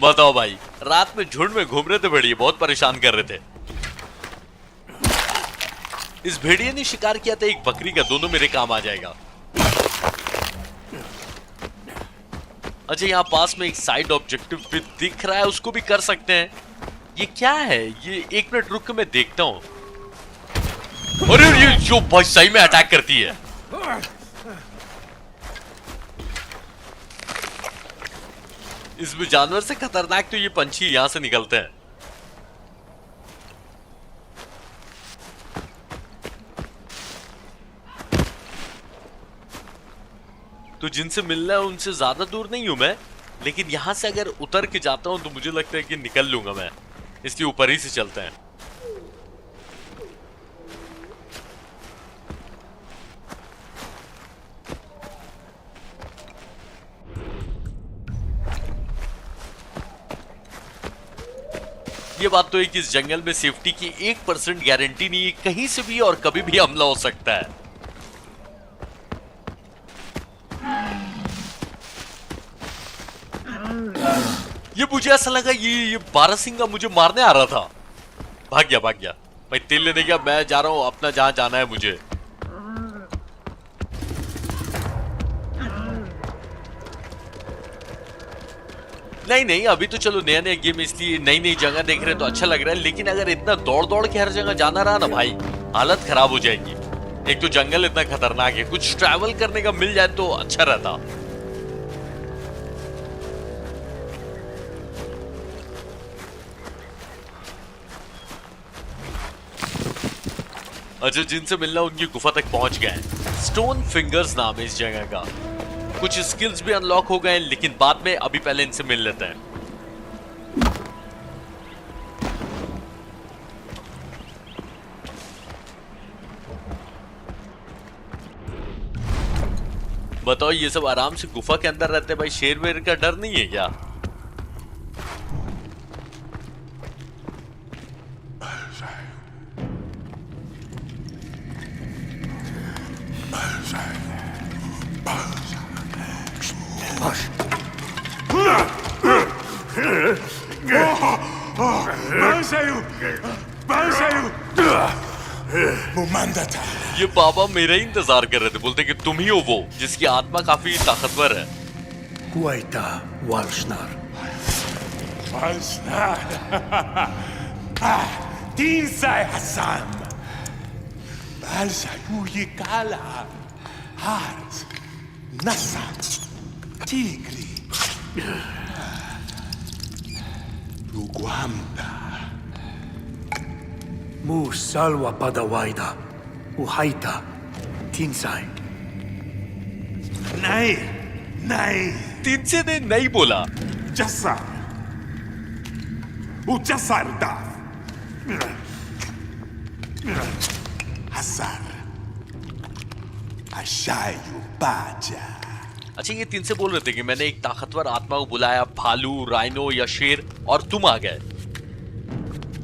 बताओ भाई, रात में झुंड में घूम रहे थे भेड़िए, बहुत परेशान कर रहे थे। इस भेड़िए ने शिकार किया था एक बकरी का, दोनों मेरे काम आ जाएगा। अच्छा, यहाँ पास में एक साइड ऑब्जेक्टिव भी दिख रहा है, उसको भी कर सकते हैं। ये क्या है? ये एक मिनट रुक के मैं देखता हूँ। अरे ये जो भाई सही में अटैक करती है। इसमें जानवर से खतरनाक तो ये पंछी यहां से निकलते हैं। तो जिनसे मिलना है उनसे ज्यादा दूर नहीं हूं मैं, लेकिन यहां से अगर उतर के जाता हूं तो मुझे लगता है कि निकल लूंगा मैं, इसलिए ऊपर ही से चलते हैं। ये बात तो है कि इस जंगल में सेफ्टी की 1% गारंटी नहीं है, कहीं से भी और कभी भी हमला हो सकता है। ये मुझे ऐसा लगा ये बारहसिंगा मुझे मारने आ रहा था। भाग गया भाई, तेल लेने गया। मैं जा रहा हूं अपना जहां जाना है मुझे। नहीं, अभी तो चलो नया गेम, इसलिए नई जगह देख रहे हैं तो अच्छा लग रहा है, लेकिन अगर इतना दौड़ के हर जगह जाना रहा ना भाई, हालत खराब हो जाएगी। एक तो जंगल इतना खतरनाक है, कुछ ट्रैवल करने का मिल जाए तो अच्छा रहता। अच्छा, जिनसे मिलना उनकी गुफा तक पहुंच गए। स्टोन फिंगर्स नाम है इस जगह का। कुछ स्किल्स भी अनलॉक हो गए, लेकिन बाद में, अभी पहले इनसे मिल लेते हैं। बताओ, ये सब आराम से गुफा के अंदर रहते हैं भाई, शेर वेर का डर नहीं है क्या? ये बाबा मेरा ही इंतजार कर रहे थे, बोलते कि तुम ही हो वो जिसकी आत्मा काफी ताकतवर है। Huaita Walshnar. Walshnar. Din sei Hassan. Balsa Yukala. Hars. Nassa. Tigri. Luguamda. Mu Salwa Padawaida. Uhaita. Tinsai. Nein, nein, तिनसे ने नहीं बोला। Jassar. O Jassar Dav. Hasar. Ashayu Baja. अच्छा, ये तिनसे बोल रहे थे कि मैंने एक ताकतवर आत्मा को बुलाया, भालू, राइनो या शेर, और तुम आ गए।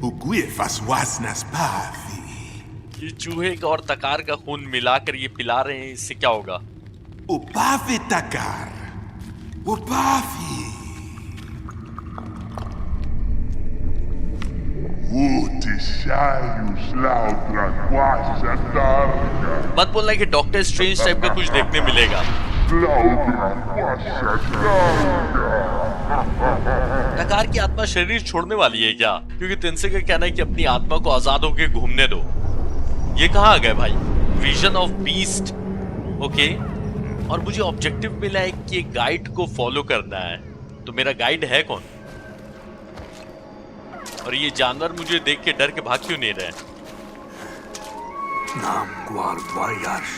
Uguefas wasnas pavi. ये चूहे का और तकार का खून मिलाकर ये पिला रहे हैं, इससे क्या होगा? Upavi takar. Upavi. मत बोलना कि डॉक्टर स्ट्रेंज टाइप का कुछ देखने मिलेगा। तकार की आत्मा शरीर छोड़ने वाली है क्या? क्योंकि तिनसे का कहना है कि अपनी आत्मा को आजाद होकर घूमने दो। ये कहाँ आ गए भाई? Vision of beast. ओके, और मुझे ऑब्जेक्टिव मिला है कि गाइड को फॉलो करना है। तो मेरा गाइड है कौन? और ये जानवर मुझे देख के डर के भाग क्यों नहीं रहे? Nam Guar Vayash.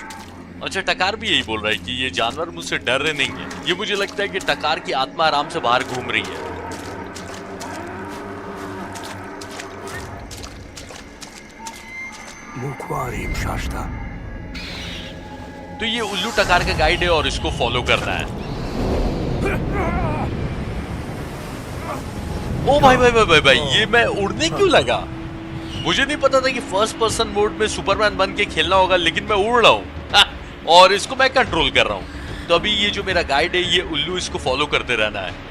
अच्छा, टकार भी यही बोल रहा है कि ये जानवर मुझसे डर रहे नहीं है। ये मुझे लगता है कि टकार की आत्मा आराम से बाहर घूम रही है। Mukwarim Shashta. तो ये उल्लू टकार का गाइड है और इसको फॉलो करना है। ओ भाई भाई भाई भाई भाई, ये मैं उड़ने क्यों लगा? मुझे नहीं पता था कि फर्स्ट पर्सन मोड में सुपरमैन बन के खेलना होगा, लेकिन मैं उड़ रहा हूँ और इसको मैं कंट्रोल कर रहा हूँ। तो अभी ये जो मेरा गाइड है, ये उल्लू, इसको फॉलो करते रहना है।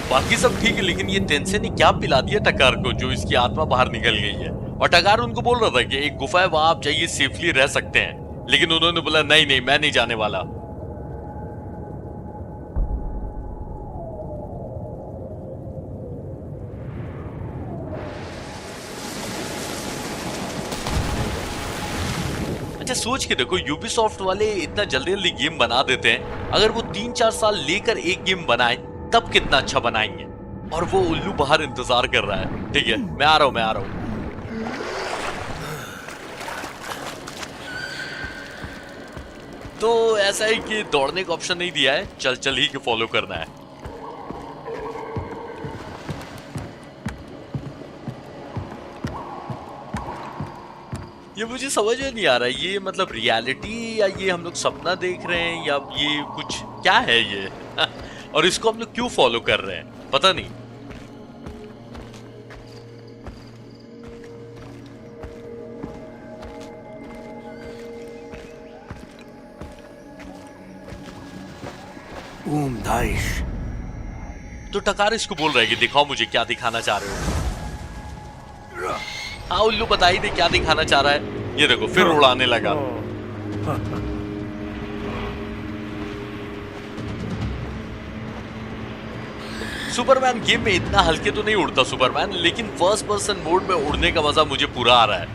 बाकी सब ठीक है, लेकिन ये तेंसे ने क्या पिला दिया टकार को जो इसकी आत्मा बाहर निकल गई है? और टकार उनको बोल रहा था कि एक गुफा है, वहां आप जाइए, सेफली रह सकते हैं। लेकिन उन्होंने बोला नहीं नहीं, मैं नहीं जाने वाला। अच्छा, सोच के देखो, यूबीसॉफ्ट वाले इतना जल्दी जल्दी गेम बना देते हैं। अगर वो 3-4 साल लेकर एक गेम बनाए तब कितना अच्छा बनाएंगे। और वो उल्लू बाहर इंतजार कर रहा है। ठीक है, मैं आ रहा हूं, मैं आ रहा हूं। तो ऐसा है कि दौड़ने का ऑप्शन नहीं दिया है, चल चल ही के फॉलो करना है। ये मुझे समझ में नहीं आ रहा है, ये मतलब रियलिटी या ये हम लोग सपना देख रहे हैं या ये कुछ क्या है ये और इसको हम लोग क्यों फॉलो कर रहे हैं पता नहीं। Daish. तो टकार इसको बोल रहा है कि दिखाओ मुझे क्या दिखाना चाह रहे हो। हाँ, उल्लू बता ही दे क्या दिखाना चाह रहा है। ये देखो, फिर उड़ाने लगा। सुपरमैन गेम में इतना हल्के तो नहीं उड़ता सुपरमैन, लेकिन फर्स्ट पर्सन मोड में उड़ने का मजा मुझे पूरा आ रहा है।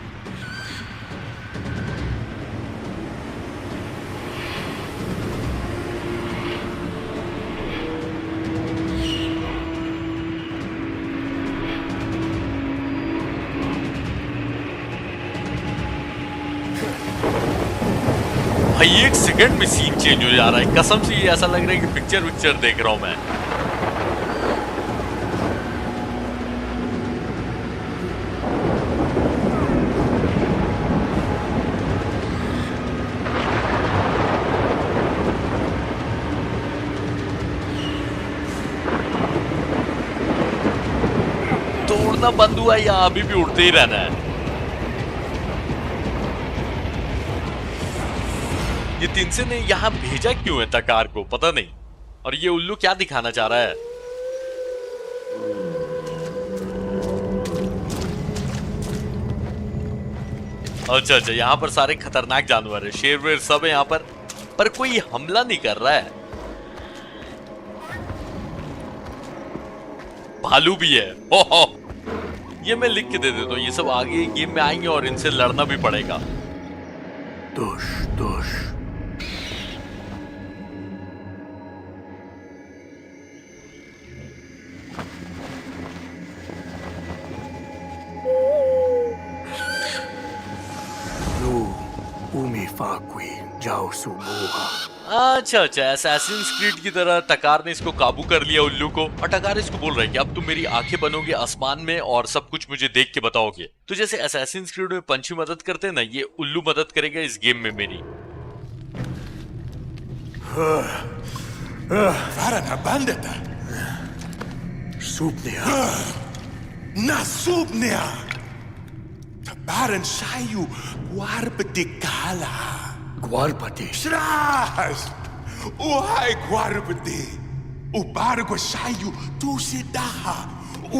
भाई, एक सेकंड में सीन चेंज हो जा रहा है। कसम से ये ऐसा लग रहा है कि पिक्चर देख रहा हूं मैं। तो उड़ना बंद हुआ या अभी भी उड़ते ही रहना है? ये तिनसे ने यहाँ भेजा क्यों है तकार को पता नहीं। और ये उल्लू क्या दिखाना चाह रहा है? अच्छा अच्छा, यहाँ पर सारे खतरनाक जानवर है, शेर वेर सब है यहाँ पर कोई हमला नहीं कर रहा है। भालू भी है। हो। ये मैं लिख के दे देता हूँ, ये सब आगे गेम में आएंगे और इनसे लड़ना भी पड़ेगा। Dush. Aqui, Jau Subuha. अच्छा अच्छा, असैसिन्स क्रीड की तरह टकार ने इसको काबू कर लिया उल्लू को, और टकार इसको बोल रहा है कि अब तुम मेरी आंखें बनोगे आसमान में और सब कुछ मुझे देख के बताओगे। तो जैसे असैसिन्स क्रीड में पंछी मदद करते हैं ना, ये उल्लू मदद करेगा इस गेम में मेरी। Varana bandeta. Supnea. Na subnea. Tabaran sayu warpetikala. Guarpati. Shras. Uhai guarbeti. Ubargo sayu tusidaha.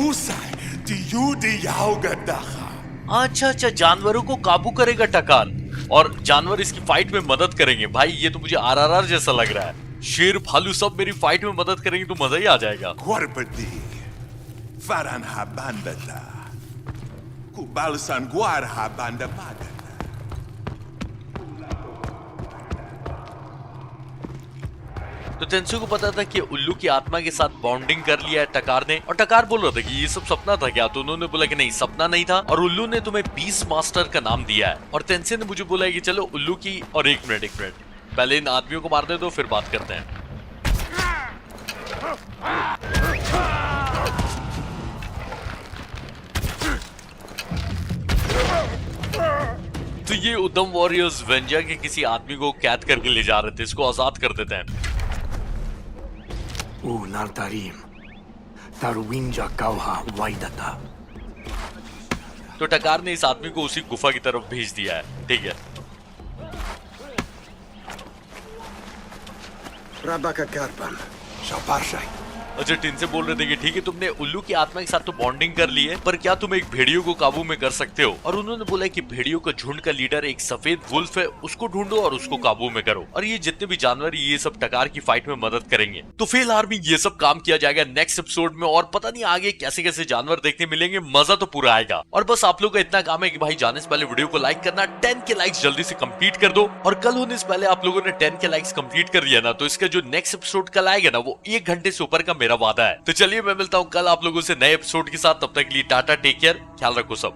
Usai tiyudi yaugadaha. अच्छा अच्छा, जानवरों को काबू करेगा टकार और जानवर इसकी फाइट में मदद करेंगे। भाई ये तो मुझे आरआरआर जैसा लग रहा है। शेर भालू सब मेरी फाइट में मदद करेंगे तो मजा ही आ जाएगा। Guarbeti. Faran ha bandata. Kubalsan guar ha banda bagata. तो तेंसु को पता था कि उल्लू की आत्मा के साथ बॉन्डिंग कर लिया है टकार ने, और टकार बोल रहा था कि ये सब सपना था क्या, तो उन्होंने बोला कि नहीं सपना नहीं था, और उल्लू ने तुम्हें बीस मास्टर का नाम दिया है। और तेंसे ने मुझे बोला है कि चलो उल्लू की, और एक मिनट पहले इन आदमियों को मार दे दो फिर बात करते हैं। तो ये उद्यम वॉरियर्स वेंजा के किसी आदमी को कैद करके ले जा रहे थे, इसको आजाद कर देते हैं। Nartarim. Tarwinja Kauha Waidata. तो टकार ने इस आदमी को उसी गुफा की तरफ भेज दिया है। ठीक है, Rabaka Karpan. Shaparshai. अच्छा टिन से बोल रहे थे कि ठीक है तुमने उल्लू की आत्मा के साथ तो बॉन्डिंग कर ली है, पर क्या तुम एक भेड़ियों को काबू में कर सकते हो? और उन्होंने बोला कि भेड़ियों का झुंड का लीडर एक सफेद वुल्फ है, उसको ढूंढो और उसको काबू में करो, और ये जितने भी जानवर ये सब टकार की फाइट में मदद करेंगे। तो फेल आर्मी ये सब काम किया जाएगा नेक्स्ट एपिसोड में, और पता नहीं आगे कैसे कैसे जानवर देखने मिलेंगे, मजा तो पूरा आएगा। और बस आप लोग का इतना काम है कि भाई जाने से पहले वीडियो को लाइक करना, 10 के लाइक्स जल्दी से कंप्लीट कर दो, और कल होने से पहले आप लोगों ने 10 के लाइक्स कंप्लीट कर दिया ना, तो इसका जो नेक्स्ट एपिसोड कल आएगा ना वो 1 घंटे से ऊपर का मेरा वादा है। तो चलिए मैं मिलता हूँ कल आप लोगों से नए एपिसोड के साथ, तब तक के लिए टाटा, टेक केयर, ख्याल रखो सब।